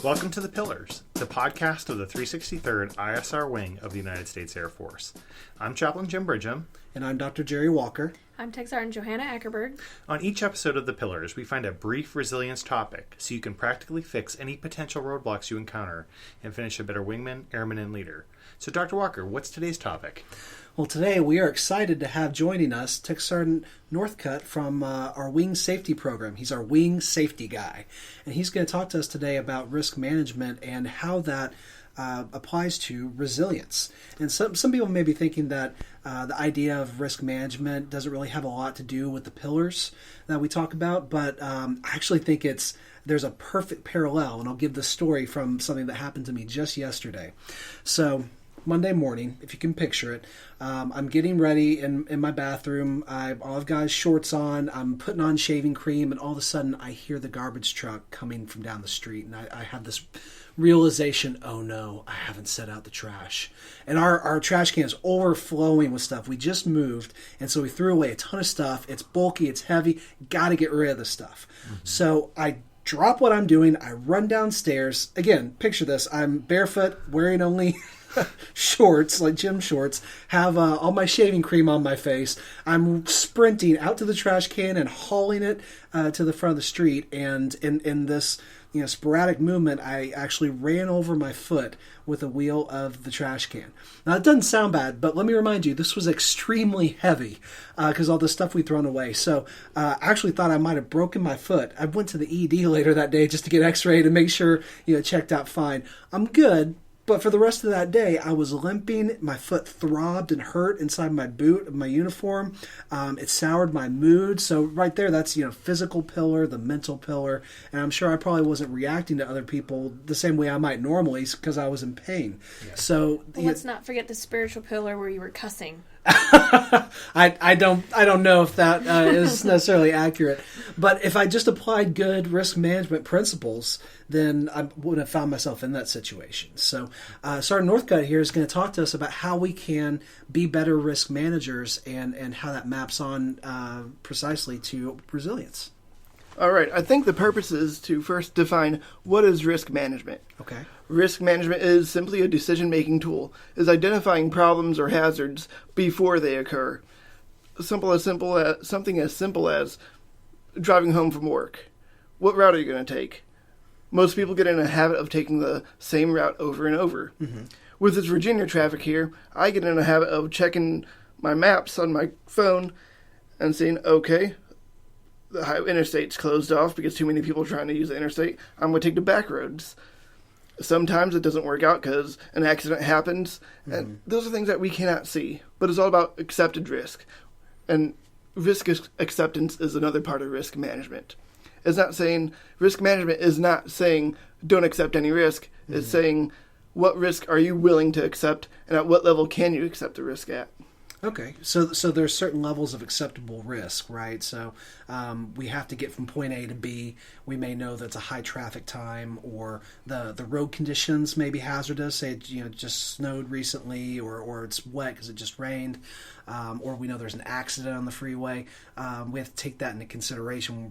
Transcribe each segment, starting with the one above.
Welcome to The Pillars, the podcast of the 363rd ISR Wing of the United States Air Force. I'm Chaplain Jim Bridgham. And I'm Dr. Jerry Walker. I'm Tech Sergeant Johanna Eckerberg. On each episode of The Pillars, we find a brief resilience topic so you can practically fix any potential roadblocks you encounter and finish a better wingman, airman, and leader. So, Dr. Walker, what's today's topic? Well, today we are excited to have joining us Tech Sergeant Northcutt from our Wing Safety Program. He's our Wing Safety guy. And he's going to talk to us today about risk management and how that applies to resilience. And some people may be thinking that the idea of risk management doesn't really have a lot to do with the pillars that we talk about, but I actually think there's a perfect parallel, and I'll give the story from something that happened to me just yesterday. So Monday morning, if you can picture it, I'm getting ready in my bathroom. I've got shorts on. I'm putting on shaving cream, and all of a sudden I hear the garbage truck coming from down the street, and I have this realization, oh no, I haven't set out the trash. And our trash can is overflowing with stuff. We just moved, and so we threw away a ton of stuff. It's bulky, it's heavy, got to get rid of the stuff. Mm-hmm. So I drop what I'm doing, I run downstairs. Again, picture this, I'm barefoot, wearing only shorts, like gym shorts, have all my shaving cream on my face. I'm sprinting out to the trash can and hauling it to the front of the street, and in this sporadic movement, I actually ran over my foot with the wheel of the trash can. Now, it doesn't sound bad, but let me remind you, this was extremely heavy because all the stuff we'd thrown away. So I actually thought I might have broken my foot. I went to the ED later that day just to get x-rayed and make sure it checked out fine. I'm good. But for the rest of that day, I was limping. My foot throbbed and hurt inside my boot of my uniform. It soured my mood. So right there, that's physical pillar, the mental pillar. And I'm sure I probably wasn't reacting to other people the same way I might normally because I was in pain. Yeah. So let's not forget the spiritual pillar where you were cussing. I don't know if that is necessarily accurate, but if I just applied good risk management principles, then I would have found myself in that situation. So Sergeant Northcutt here is going to talk to us about how we can be better risk managers and how that maps on precisely to resilience. All right, I think the purpose is to first define what is risk management. Okay. Risk management is simply a decision-making tool, is identifying problems or hazards before they occur. Something as simple as driving home from work. What route are you going to take? Most people get in a habit of taking the same route over and over. Mm-hmm. With this Virginia traffic here, I get in a habit of checking my maps on my phone and saying, okay, the interstate's closed off because too many people are trying to use the interstate. I'm going to take the back roads. Sometimes it doesn't work out because an accident happens. Mm-hmm. And those are things that we cannot see. But it's all about accepted risk. And risk acceptance is another part of risk management. Risk management is not saying don't accept any risk. Mm-hmm. It's saying what risk are you willing to accept and at what level can you accept the risk at. Okay, so there's certain levels of acceptable risk, right? So we have to get from point A to B. We may know that it's a high traffic time, or the road conditions may be hazardous. Say it just snowed recently, or it's wet because it just rained, or we know there's an accident on the freeway. We have to take that into consideration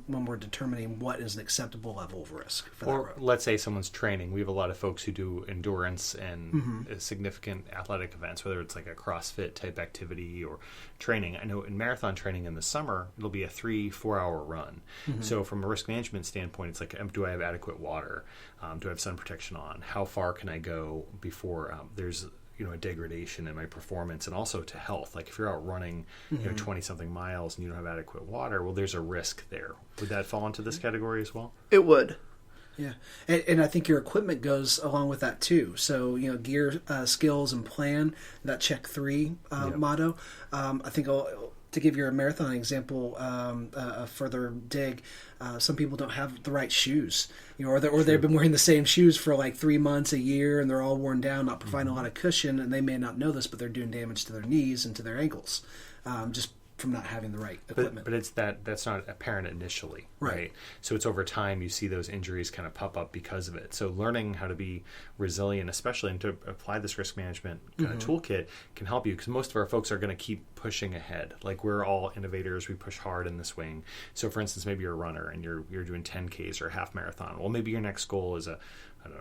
when we're determining what is an acceptable level of risk for that road. Let's say someone's training. We have a lot of folks who do endurance and significant athletic events, whether it's like a CrossFit type activity or training. I know in marathon training in the summer, it'll be a 3-4 hour run. Mm-hmm. So from a risk management standpoint, it's like, do I have adequate water? Do I have sun protection on? How far can I go before there's a degradation in my performance, and also to health? Like if you're out running 20 something miles and you don't have adequate water, well, there's a risk there. Would that fall into this category as well? It would. Yeah, and I think your equipment goes along with that too. So gear, skills, and plan, that check 3 motto. I think to give you a marathon example, a further dig, some people don't have the right shoes, or they've been wearing the same shoes for like 3 months, a year, and they're all worn down, not providing a lot of cushion, and they may not know this, but they're doing damage to their knees and to their ankles. Just from not having the right equipment. But it's that's not apparent initially, right? So it's over time you see those injuries kind of pop up because of it. So learning how to be resilient, especially and to apply this risk management toolkit, can help you, because most of our folks are going to keep pushing ahead. Like, we're all innovators. We push hard in this wing. So for instance, maybe you're a runner and you're doing 10Ks or a half marathon. Well, maybe your next goal is a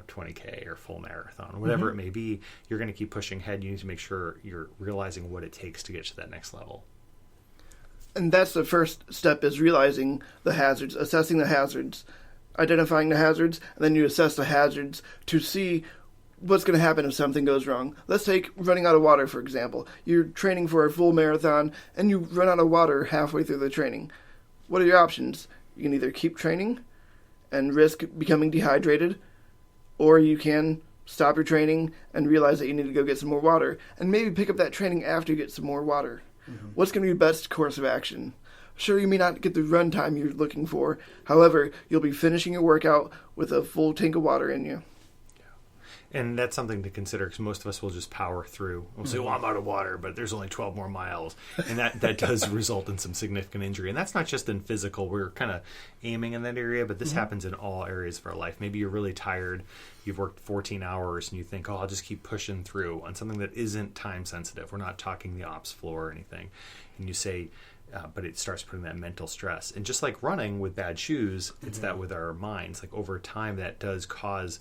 20K or full marathon, whatever it may be. You're going to keep pushing ahead. You need to make sure you're realizing what it takes to get to that next level. And that's the first step, is realizing the hazards, assessing the hazards, identifying the hazards, and then you assess the hazards to see what's going to happen if something goes wrong. Let's take running out of water, for example. You're training for a full marathon, and you run out of water halfway through the training. What are your options? You can either keep training and risk becoming dehydrated, or you can stop your training and realize that you need to go get some more water, and maybe pick up that training after you get some more water. What's going to be the best course of action? Sure, you may not get the run time you're looking for. However, you'll be finishing your workout with a full tank of water in you. And that's something to consider, because most of us will just power through. We'll say, well, I'm out of water, but there's only 12 more miles. And that does result in some significant injury. And that's not just in physical. We're kind of aiming in that area, but this happens in all areas of our life. Maybe you're really tired. You've worked 14 hours and you think, I'll just keep pushing through on something that isn't time sensitive. We're not talking the ops floor or anything. And you say, but it starts putting that mental stress. And just like running with bad shoes, it's that with our minds. Like, over time, that does cause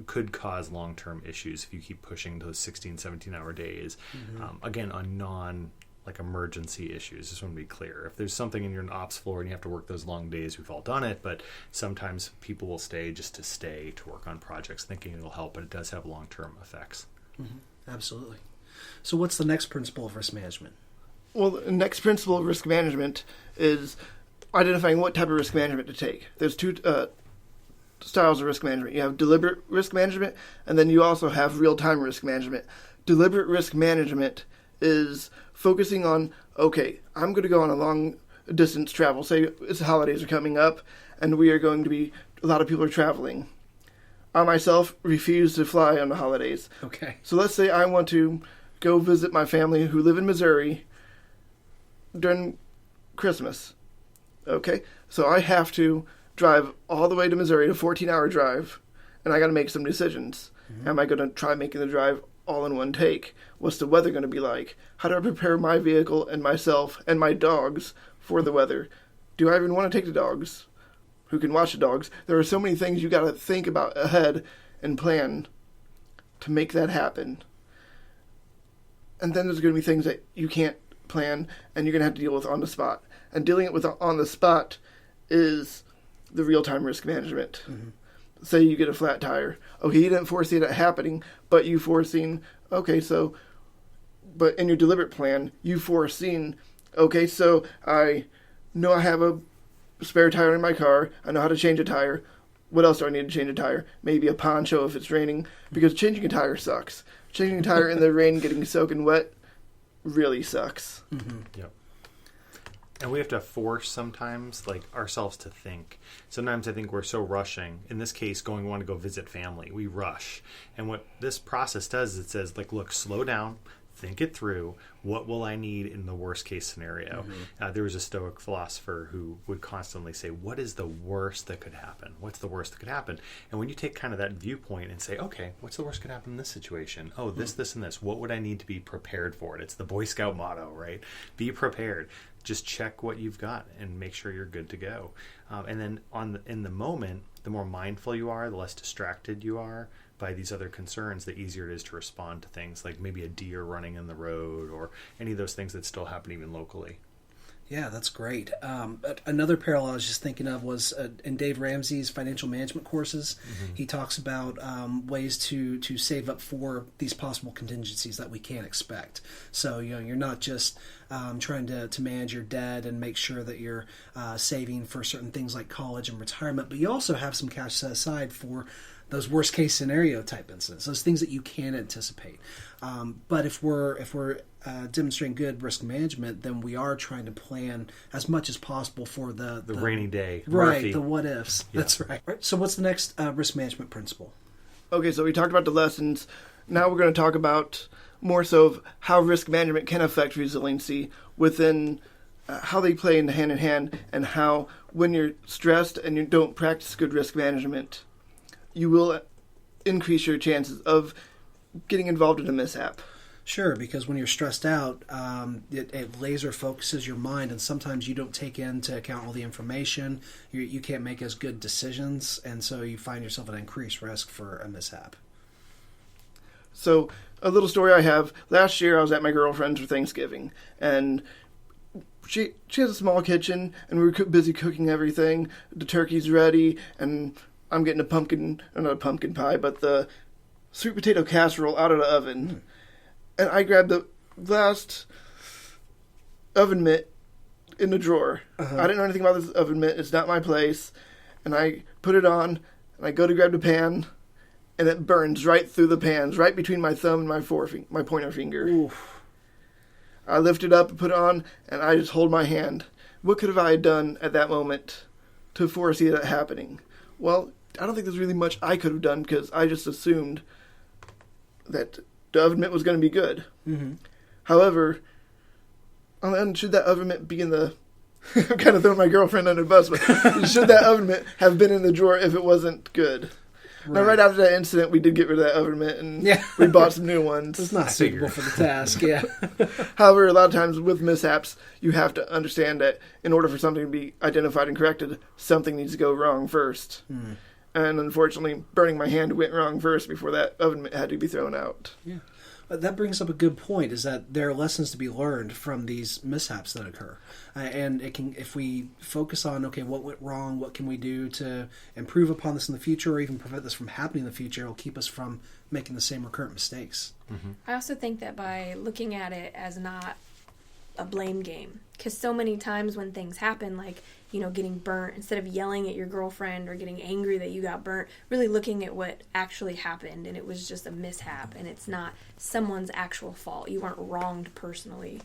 could cause long-term issues if you keep pushing those 16, 17-hour days. Again, on emergency issues. Just want to be clear. If there's something in your ops floor and you have to work those long days, we've all done it, but sometimes people will stay just to stay to work on projects thinking it'll help, but it does have long-term effects. Absolutely. So what's the next principle of risk management? Well, the next principle of risk management is identifying what type of risk management to take. There's two styles of risk management. You have deliberate risk management, and then you also have real-time risk management. Deliberate risk management is focusing on, okay, I'm going to go on a long-distance travel. Say it's the holidays are coming up, and we are going to be, a lot of people are traveling. I myself refuse to fly on the holidays. Okay. So let's say I want to go visit my family who live in Missouri during Christmas. Okay, so I have to drive all the way to Missouri, a 14-hour drive, and I got to make some decisions. Am I going to try making the drive all in one take? What's the weather going to be like? How do I prepare my vehicle and myself and my dogs for the weather? Do I even want to take the dogs? Who can watch the dogs? There are so many things you got to think about ahead and plan to make that happen. And then there's going to be things that you can't plan and you're going to have to deal with on the spot. And dealing it with on the spot is the real-time risk management. Say you get a flat tire. Okay, you didn't foresee that happening, but you foreseen, okay, so, but in your deliberate plan, you foreseen, okay, so I know I have a spare tire in my car. I know how to change a tire. What else do I need to change a tire? Maybe a poncho if it's raining, because changing a tire sucks. Changing a tire in the rain, getting soaking wet, really sucks. Yep. And we have to force sometimes, like, ourselves to think. Sometimes I think we're so rushing. In this case, want to go visit family. We rush. And what this process does is it says, like, look, slow down, think it through. What will I need in the worst case scenario? There was a Stoic philosopher who would constantly say, what is the worst that could happen? What's the worst that could happen? And when you take kind of that viewpoint and say, okay, what's the worst that could happen in this situation? Oh, this, and this. What would I need to be prepared for it? It's the Boy Scout motto, right? Be prepared. Just check what you've got and make sure you're good to go. And then in the moment, the more mindful you are, the less distracted you are by these other concerns, the easier it is to respond to things like maybe a deer running in the road or any of those things that still happen even locally. Yeah, that's great. Another parallel I was just thinking of was in Dave Ramsey's financial management courses. He talks about ways to save up for these possible contingencies that we can't expect. So, you're not just trying to manage your debt and make sure that you're saving for certain things like college and retirement, but you also have some cash set aside for those worst case scenario type incidents, those things that you can't anticipate. But if we're demonstrating good risk management, then we are trying to plan as much as possible for the rainy day, right? Murphy. The what ifs. Yeah. That's right. So what's the next risk management principle? Okay, so we talked about the lessons. Now we're going to talk about more so of how risk management can affect resiliency within how they play in hand, and how when you're stressed and you don't practice good risk management, you will increase your chances of getting involved in a mishap. Sure, because when you're stressed out, it laser focuses your mind, and sometimes you don't take into account all the information. You can't make as good decisions, and so you find yourself at increased risk for a mishap. So, a little story I have. Last year, I was at my girlfriend's for Thanksgiving, and she has a small kitchen, and we were busy cooking everything. The turkey's ready, and I'm getting not a pumpkin pie, but the sweet potato casserole out of the oven. And I grabbed the last oven mitt in the drawer. I didn't know anything about this oven mitt. It's not my place. And I put it on, and I go to grab the pan, and it burns right through the pans, right between my thumb and my pointer finger. Oof. I lift it up and put it on, and I just hold my hand. What could have I done at that moment to foresee that happening? Well, I don't think there's really much I could have done, because I just assumed that the oven mitt was going to be good. Mm-hmm. However, and should that oven mitt be in the... I'm kind of throwing my girlfriend under the bus, but should that oven mitt have been in the drawer if it wasn't good? Right. Now, right after that incident, we did get rid of that oven mitt, and we bought some new ones. It's not suitable for the task, yeah. However, a lot of times with mishaps, you have to understand that in order for something to be identified and corrected, something needs to go wrong first. Mm. And unfortunately, burning my hand went wrong first before that oven mitt had to be thrown out. Yeah. That brings up a good point, is that there are lessons to be learned from these mishaps that occur. And it can, if we focus on, okay, what went wrong, what can we do to improve upon this in the future, or even prevent this from happening in the future, it'll keep us from making the same recurrent mistakes. Mm-hmm. I also think that by looking at it as not a blame game, because so many times when things happen, like, you know, getting burnt, instead of yelling at your girlfriend or getting angry that you got burnt, really looking at what actually happened, and it was just a mishap, and it's not someone's actual fault. You weren't wronged personally.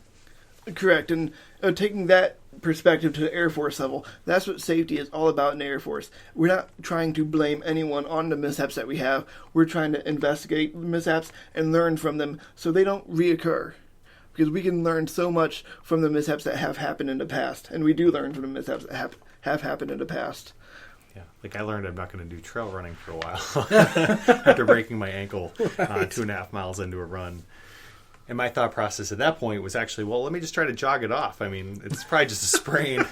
Correct, and taking that perspective to the Air Force level, that's what safety is all about in the Air Force. We're not trying to blame anyone on the mishaps that we have. We're trying to investigate mishaps and learn from them so they don't reoccur. Because we can learn so much from the mishaps that have happened in the past. And we do learn from the mishaps that have happened in the past. Yeah, like I learned I'm not going to do trail running for a while after breaking my ankle 2.5 miles into a run. And my thought process at that point was actually, well, let me just try to jog it off. I mean, it's probably just a sprain.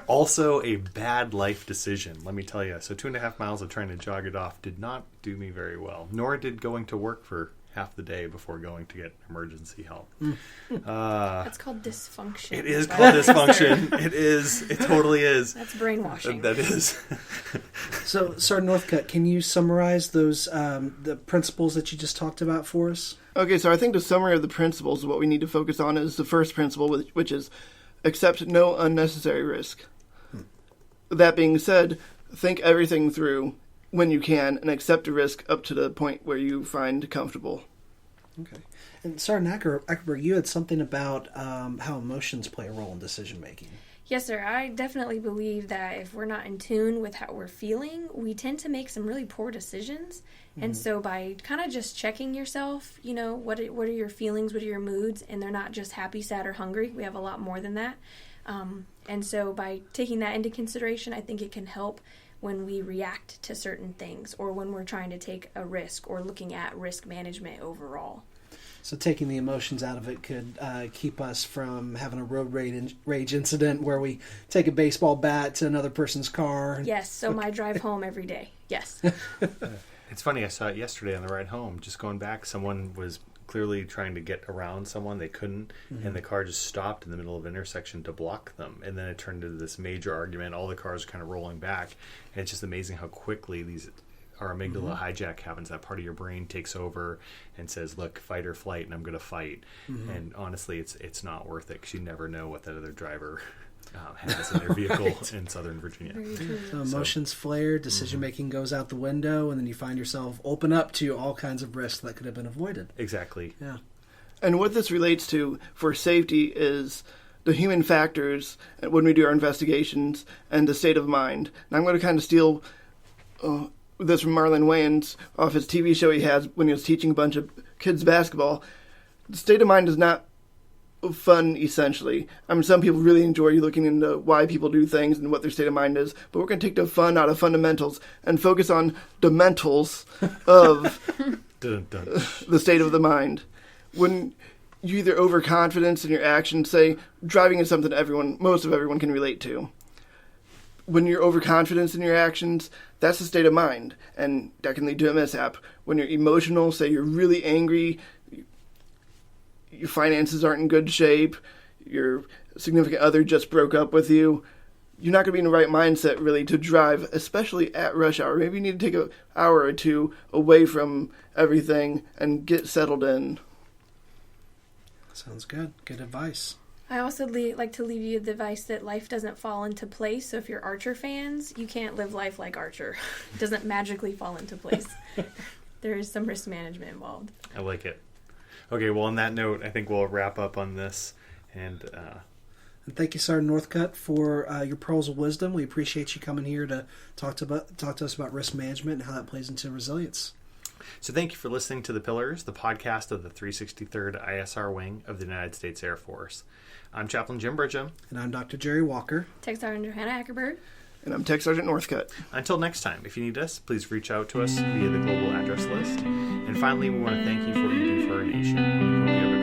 Also a bad life decision, let me tell you. So 2.5 miles of trying to jog it off did not do me very well, nor did going to work for half the day before going to get emergency help. That's called dysfunction. It is called dysfunction. It is. It totally is. That's brainwashing. That is. So, Sergeant Northcutt, can you summarize those the principles that you just talked about for us? Okay, so I think the summary of the principles, what we need to focus on is the first principle, which is accept no unnecessary risk. That being said, think everything through when you can, and accept a risk up to the point where you find comfortable. Okay. And Sergeant Ackerberg, you had something about how emotions play a role in decision making. Yes, sir. I definitely believe that if we're not in tune with how we're feeling, we tend to make some really poor decisions. Mm-hmm. And so by kind of just checking yourself, you know, what are your feelings, what are your moods, and they're not just happy, sad, or hungry. We have a lot more than that. And so by taking that into consideration, I think it can help when we react to certain things, or when we're trying to take a risk, or looking at risk management overall. So taking the emotions out of it could keep us from having a road rage incident where we take a baseball bat to another person's car. Yes, so my drive home every day. Yes. It's funny, I saw it yesterday on the ride home. Just going back, someone was clearly trying to get around someone. They couldn't, and the car just stopped in the middle of an intersection to block them. And then it turned into this major argument. All the cars kind of rolling back. And it's just amazing how quickly our amygdala hijack happens. That part of your brain takes over and says, look, fight or flight, and I'm going to fight. And honestly, it's not worth it, because you never know what that other driver has in their vehicle in Southern Virginia. So emotions flare, decision-making goes out the window, and then you find yourself open up to all kinds of risks that could have been avoided. Exactly. Yeah. And what this relates to for safety is the human factors when we do our investigations and the state of mind. Now I'm going to kind of steal this from Marlon Wayans off his TV show he has when he was teaching a bunch of kids basketball. The state of mind does not fun, essentially. I mean, some people really enjoy looking into why people do things and what their state of mind is, but we're going to take the fun out of fundamentals and focus on the mentals of the state of the mind. When you either overconfidence in your actions, say, driving is something most of everyone can relate to. When you're overconfident in your actions, that's a state of mind, and that can lead to a mishap. When you're emotional, say you're really angry, your finances aren't in good shape, your significant other just broke up with you, you're not going to be in the right mindset really to drive, especially at rush hour. Maybe you need to take an hour or two away from everything and get settled in. Sounds good. Good advice. I also like to leave you the advice that life doesn't fall into place. So if you're Archer fans, you can't live life like Archer. It doesn't magically fall into place. There is some risk management involved. I like it. Okay, well, on that note, I think we'll wrap up on this. And thank you, Sergeant Northcutt, for your pearls of wisdom. We appreciate you coming here to talk to us about risk management and how that plays into resilience. So thank you for listening to The Pillars, the podcast of the 363rd ISR Wing of the United States Air Force. I'm Chaplain Jim Bridgham. And I'm Dr. Jerry Walker. Tech Sergeant Johanna Ackerberg. And I'm Tech Sergeant Northcutt. Until next time, if you need us, please reach out to us via the global address list. And finally, we want to thank you for what you do for our nation.